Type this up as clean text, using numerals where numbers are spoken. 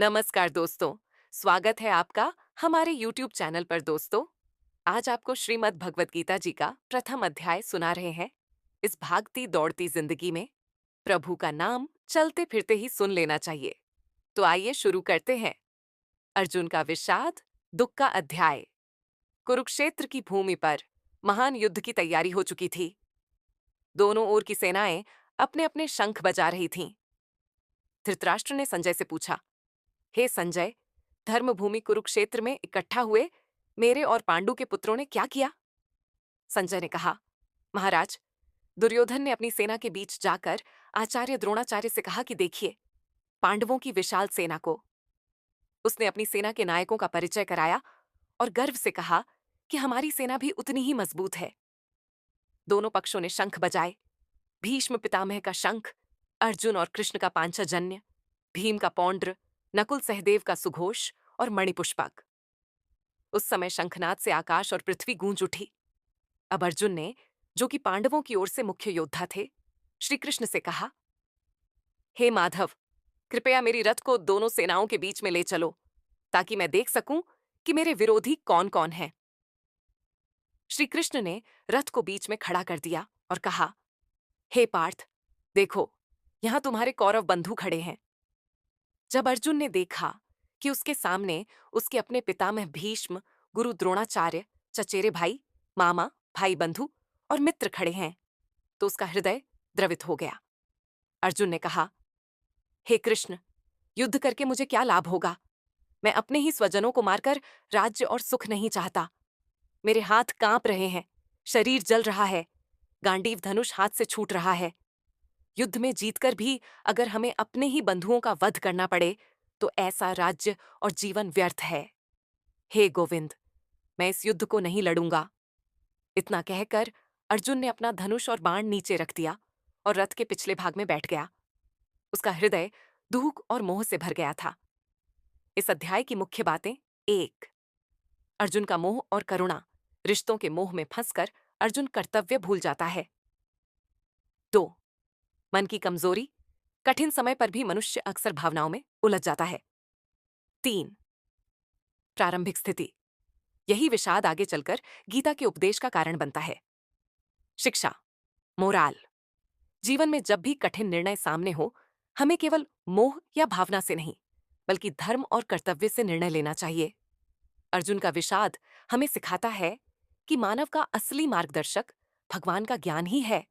नमस्कार दोस्तों। स्वागत है आपका हमारे YouTube चैनल पर दोस्तों। आज आपको श्रीमद् भगवत गीता जी का प्रथम अध्याय सुना रहे हैं। इस भागती दौड़ती जिंदगी में प्रभु का नाम चलते फिरते ही सुन लेना चाहिए। तो आइए शुरू करते हैं। अर्जुन का विषाद, दुख का अध्याय। कुरुक्षेत्र की भूमि पर महान युद्ध की तैयारी हो चुकी थी। दोनों ओर की सेनाएं अपने अपने शंख बजा रही थीं। धृतराष्ट्र ने संजय से पूछा, हे संजय, धर्मभूमि कुरुक्षेत्र में इकट्ठा हुए मेरे और पांडु के पुत्रों ने क्या किया? संजय ने कहा, महाराज, दुर्योधन ने अपनी सेना के बीच जाकर आचार्य द्रोणाचार्य से कहा कि देखिए पांडवों की विशाल सेना को। उसने अपनी सेना के नायकों का परिचय कराया और गर्व से कहा कि हमारी सेना भी उतनी ही मजबूत है। दोनों पक्षों ने शंख बजाए। भीष्म पितामह का शंख, अर्जुन और कृष्ण का पांचजन्य, भीम का पौंड्र, नकुल सहदेव का सुघोष और मणिपुष्पक। उस समय शंखनाद से आकाश और पृथ्वी गूंज उठी। अब अर्जुन ने, जो कि पांडवों की ओर से मुख्य योद्धा थे, श्री कृष्ण से कहा, हे माधव, कृपया मेरी रथ को दोनों सेनाओं के बीच में ले चलो ताकि मैं देख सकूं कि मेरे विरोधी कौन कौन हैं। श्री कृष्ण ने रथ को बीच में खड़ा कर दिया और कहा, हे पार्थ, देखो यहां तुम्हारे कौरव बंधु खड़े हैं। जब अर्जुन ने देखा कि उसके सामने उसके अपने पितामह भीष्म, गुरु द्रोणाचार्य, चचेरे भाई, मामा, भाई बंधु और मित्र खड़े हैं, तो उसका हृदय द्रवित हो गया। अर्जुन ने कहा, हे कृष्ण, युद्ध करके मुझे क्या लाभ होगा? मैं अपने ही स्वजनों को मारकर राज्य और सुख नहीं चाहता। मेरे हाथ कांप रहे हैं, शरीर जल रहा है, गांडीव धनुष हाथ से छूट रहा है। युद्ध में जीतकर भी अगर हमें अपने ही बंधुओं का वध करना पड़े तो ऐसा राज्य और जीवन व्यर्थ है। हे गोविंद, मैं इस युद्ध को नहीं लड़ूंगा। इतना कहकर अर्जुन ने अपना धनुष और बाण नीचे रख दिया और रथ के पिछले भाग में बैठ गया। उसका हृदय दुख और मोह से भर गया था। इस अध्याय की मुख्य बातें: 1. अर्जुन का मोह और करुणा। रिश्तों के मोह में फंसकर अर्जुन कर्तव्य भूल जाता है। 2. मन की कमजोरी। कठिन समय पर भी मनुष्य अक्सर भावनाओं में उलझ जाता है। 3. प्रारंभिक स्थिति। यही विषाद आगे चलकर गीता के उपदेश का कारण बनता है। शिक्षा, मोराल। जीवन में जब भी कठिन निर्णय सामने हो, हमें केवल मोह या भावना से नहीं, बल्कि धर्म और कर्तव्य से निर्णय लेना चाहिए। अर्जुन का विषाद हमें सिखाता है कि मानव का असली मार्गदर्शक भगवान का ज्ञान ही है।